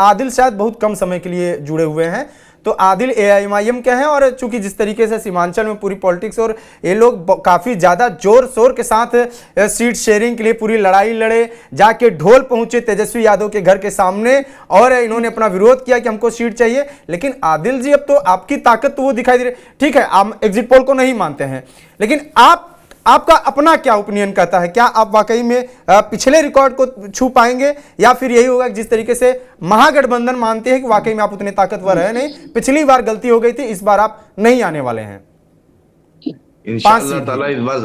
आदिल शायद बहुत कम समय के लिए जुड़े हुए हैं, तो आदिल AIMIM के हैं और चूंकि जिस तरीके से सीमांचल में पूरी पॉलिटिक्स और ये लोग काफ़ी ज़्यादा जोर शोर के साथ सीट शेयरिंग के लिए पूरी लड़ाई लड़े, जाके ढोल पहुंचे तेजस्वी यादव के घर के सामने और इन्होंने अपना विरोध किया कि हमको सीट चाहिए। लेकिन आदिल जी अब तो आपकी ताकत तो वो दिखाई दे रही, ठीक है आप एग्जिट पोल को नहीं मानते हैं, लेकिन आपका अपना क्या ओपिनियन कहता है? क्या आप वाकई में पिछले रिकॉर्ड को छू पाएंगे या फिर यही होगा जिस तरीके से महागठबंधन मानते हैं कि वाकई में आप उतने ताकतवर है नहीं, पिछली बार गलती हो गई थी, इस बार आप नहीं आने वाले हैं? इंशाअल्लाह ताला इस बार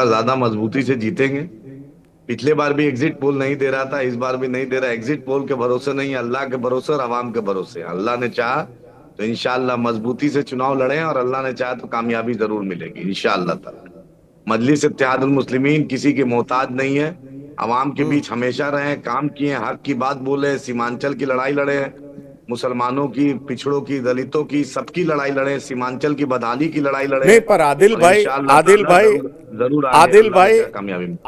ज्यादा मजबूती से जीतेंगे। पिछले बार भी एग्जिट पोल नहीं दे रहा था, इस बार भी नहीं दे रहा। एग्जिट पोल के भरोसे नहीं, अल्लाह के भरोसे और अवाम के भरोसे। अल्लाह ने चाहा तो इंशाअल्लाह मजबूती से चुनाव लड़े और अल्लाह ने चाहा तो कामयाबी जरूर मिलेगी इंशाअल्लाह ताला। मजलिस इत्तेहादुल मुस्लिमीन किसी के मोहताज नहीं है, अवाम के बीच हमेशा रहे, काम किए, हक की बात बोले, सीमांचल की लड़ाई लड़े हैं, मुसलमानों की, पिछड़ों की, दलितों की, सबकी लड़ाई लड़े, सीमांचल की बदहाली की लड़ाई लड़े। नहीं पर आदिल भाई, जरूर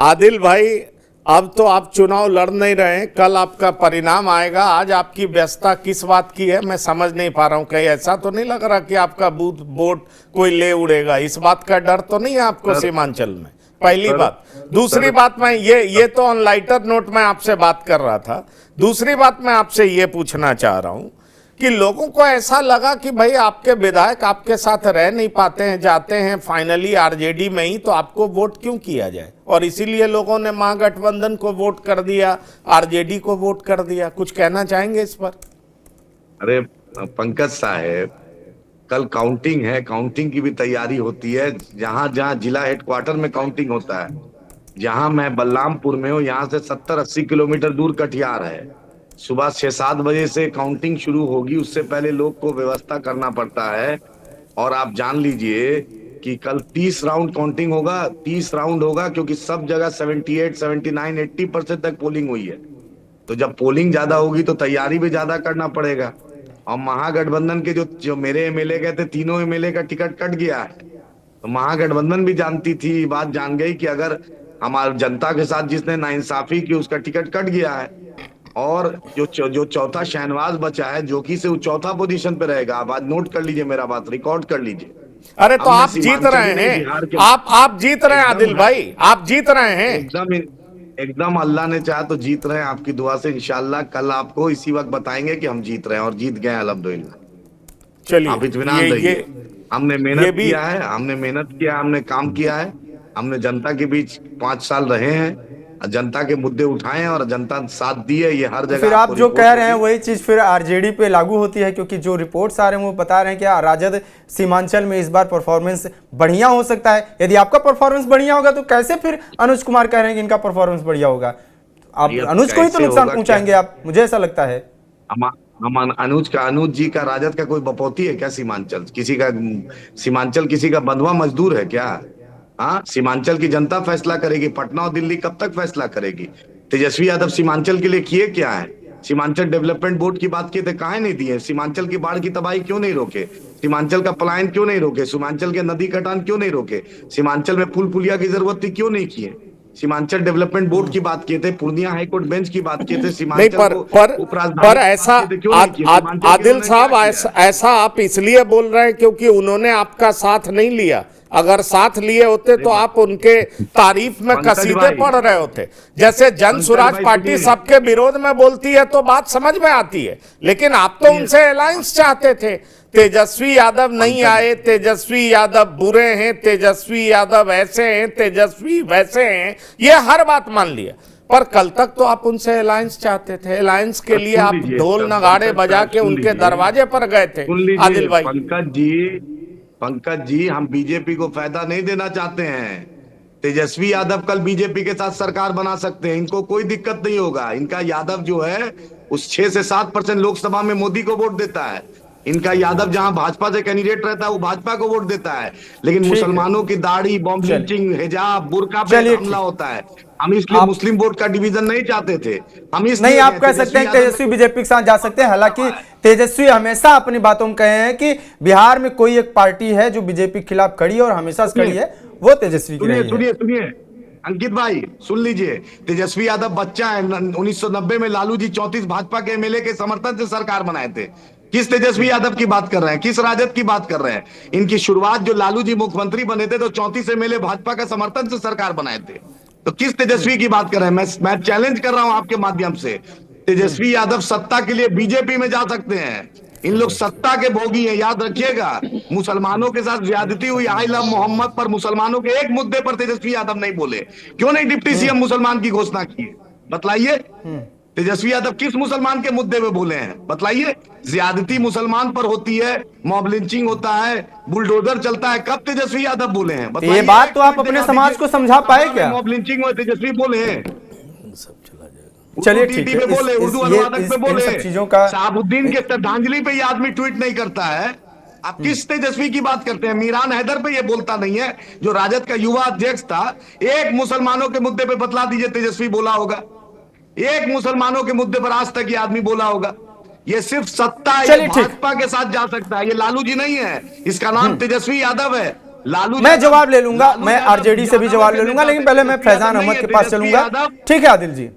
आदिल भाई अब तो आप चुनाव लड़ नहीं रहे हैं, कल आपका परिणाम आएगा। आज आपकी व्यस्तता किस बात की है मैं समझ नहीं पा रहा हूं। कहीं ऐसा तो नहीं लग रहा कि आपका बूथ वोट कोई ले उड़ेगा? इस बात का डर तो नहीं है आपको सीमांचल में? पहली बात। दूसरी बात, मैं ये तो ऑन लाइटर नोट में आपसे बात कर रहा था। दूसरी बात मैं आपसे ये पूछना चाह रहा हूं कि लोगों को ऐसा लगा कि भाई आपके विधायक आपके साथ रह नहीं पाते हैं, जाते हैं फाइनली आरजेडी में ही, तो आपको वोट क्यों किया जाए? और इसीलिए लोगों ने महागठबंधन को वोट कर दिया, आरजेडी को वोट कर दिया। कुछ कहना चाहेंगे इस पर? अरे पंकज साहब, कल काउंटिंग है, काउंटिंग की भी तैयारी होती है। जहां जहां जिला हेडक्वार्टर में काउंटिंग होता है, जहां मैं बलरामपुर में हूँ, यहाँ से 70-80 किलोमीटर दूर कटिहार है। सुबह 6-7 बजे से काउंटिंग शुरू होगी, उससे पहले लोग को व्यवस्था करना पड़ता है। और आप जान लीजिए कि कल 30 राउंड काउंटिंग होगा, 30 राउंड होगा, क्योंकि सब जगह 78, 79, 80% तक पोलिंग हुई है। तो जब पोलिंग ज्यादा होगी तो तैयारी भी ज्यादा करना पड़ेगा। और महागठबंधन के जो मेरे एमएलए गए थे, तीनों एमएलए का टिकट कट गया है। तो महागठबंधन भी जानती थी, बात जान गई कि अगर हमारी जनता के साथ जिसने नाइंसाफी की उसका टिकट कट गया है। और जो चौथा शहनवाज बचा है, जो कि से वो चौथा पोजीशन पे रहेगा। आप आज नोट कर लीजिए, मेरा बात रिकॉर्ड कर लीजिए। अरे तो आप जीत रहे हैं, आप जीत रहे हैं आदिल भाई, आप जीत रहे हैं एकदम अल्लाह ने चाहा तो जीत रहे हैं। आपकी दुआ से इंशाल्लाह कल आपको इसी वक्त बताएंगे कि हम जीत रहे हैं और जीत गए अल्हम्दुलिल्लाह। चलिए, आप इत्मीनान रहिए। हमने मेहनत किया है, हमने काम किया है, हमने जनता के बीच 5 साल रहे हैं, जनता के मुद्दे उठाए और जनता साथ दी है। ये हर जगह फिर आप जो कह रहे हैं वही चीज फिर आरजेडी पे लागू होती है, क्योंकि जो रिपोर्ट्स आ रहे हैं वो बता रहे हैं कि राजद सीमांचल में इस बार परफॉर्मेंस बढ़िया हो सकता है। यदि आपका परफॉर्मेंस बढ़िया होगा तो कैसे फिर अनुज कुमार कह रहे हैं कि इनका परफॉर्मेंस बढ़िया होगा? आप अनुज को ही तो नुकसान पहुंचाएंगे आप, मुझे ऐसा लगता है। अनुज जी का राजद का कोई बपौती है क्या? सीमांचल किसी का, सीमांचल किसी का बंधुआ मजदूर है क्या? हाँ, सीमांचल की जनता फैसला करेगी। पटना और दिल्ली कब तक फैसला करेगी? तेजस्वी यादव सीमांचल के लिए किए क्या है? सीमांचल डेवलपमेंट बोर्ड की बात किए थे, कहाँ नहीं दिए? सीमांचल की बाढ़ की तबाही क्यों नहीं रोके? सीमांचल का पलायन क्यों नहीं रोके? सीमांचल के नदी कटान क्यों नहीं रोके? सीमांचल में पुल पुलिया की जरूरत थी, क्यों नहीं किए? सीमांचल डेवलपमेंट बोर्ड की बात किए थे, पूर्णिया हाईकोर्ट बेंच की बात किए थे, सीमांचल पर ऐसा आदिल साहब, ऐसा आप इसलिए बोल रहे हैं क्योंकि उन्होंने आपका साथ नहीं लिया। अगर साथ लिए होते तो आप उनके तारीफ में कसीदे पढ़ रहे होते। जैसे जन स्वराज पार्टी सबके विरोध में बोलती है तो बात समझ में आती है, लेकिन आप तो उनसे अलायंस चाहते थे। तेजस्वी यादव नहीं आए, तेजस्वी यादव बुरे हैं, तेजस्वी यादव ऐसे हैं, तेजस्वी वैसे हैं, ये हर बात मान लिया। पर कल तक तो आप उनसे अलायंस चाहते थे। अलायंस के लिए आप ढोल नगाड़े बजा के उनके दरवाजे पर गए थे। आदिल भाई, पंकज जी, हम बीजेपी को फायदा नहीं देना चाहते हैं। तेजस्वी यादव कल बीजेपी के साथ सरकार बना सकते हैं, इनको कोई दिक्कत नहीं होगा। इनका यादव जो है उस 6 से 7% लोकसभा में मोदी को वोट देता है। इनका यादव जहां भाजपा से कैंडिडेट रहता है वो भाजपा को वोट देता है। लेकिन मुसलमानों की दाढ़ी, बॉम्ब लिंचिंग, हिजाब, बुर्का पे हमला होता है। हम इसलिए मुस्लिम वोट का डिवीजन नहीं चाहते थे। हम इसलिए नहीं, आप कह सकते हैं तेजस्वी बीजेपी के साथ जा सकते हैं। हालांकि तेजस्वी हमेशा अपनी बातों में कहे हैं कि बिहार में कोई एक पार्टी है जो बीजेपी के खिलाफ खड़ी है और हमेशा से खड़ी है, वो तेजस्वी की रही है। अंकित भाई सुन लीजिए, तेजस्वी यादव बच्चा है। 1990 में लालू जी 34 भाजपा के एमएलए के समर्थन से सरकार बनाए थे। किस तेजस्वी यादव की बात कर रहे हैं, किस राजद की बात कर रहे हैं? इनकी शुरुआत जो लालू जी मुख्यमंत्री बने थे तो 34 एमएलए भाजपा का समर्थन से सरकार बनाए थे। तो किस तेजस्वी की बात कर रहे हैं? मैं चैलेंज कर रहा हूं आपके माध्यम से। तेजस्वी यादव सत्ता के लिए बीजेपी में जा सकते हैं। इन लोग सत्ता के भोगी हैं, याद रखिएगा। मुसलमानों के साथ ज्यादती हुई, आई लव मोहम्मद पर मुसलमानों के एक मुद्दे पर तेजस्वी यादव नहीं बोले। क्यों नहीं डिप्टी सीएम मुसलमान की घोषणा की? बतलाइए, तेजस्वी यादव किस मुसलमान के मुद्दे पे बोले हैं? बतलाइए। ज्यादती मुसलमान पर होती है, मॉब लिंचिंग होता है, बुलडोजर चलता है, कब तेजस्वी यादव बोले हैं? तो ये बात तो आप अपने समाज को समझा पाए क्या? मॉब लिंचिंग में तेजस्वी बोले हैं? चलिए ठीक है, बोले, उर्दू अनुवादक पे बोले, इन सब चीजों का शहाबुद्दीन के श्रद्धांजलि पे ये आदमी ट्वीट नहीं करता है। आप किस तेजस्वी की बात करते हैं? मीरान हैदर पे ये बोलता नहीं है, जो राजद का युवा अध्यक्ष था। एक मुसलमानों के मुद्दे पे बतला दीजिए तेजस्वी बोला होगा? एक मुसलमानों के मुद्दे पर आज तक ये आदमी बोला होगा? ये सिर्फ सत्ता, ये भाजपा के साथ जा सकता है। ये लालू जी नहीं है, इसका नाम तेजस्वी यादव है। लालू मैं जवाब ले लूंगा, मैं आरजेडी से भी जवाब ले लूंगा, लेकिन पहले मैं फैजान अहमद के पास चलूंगा। ठीक है आदिल जी।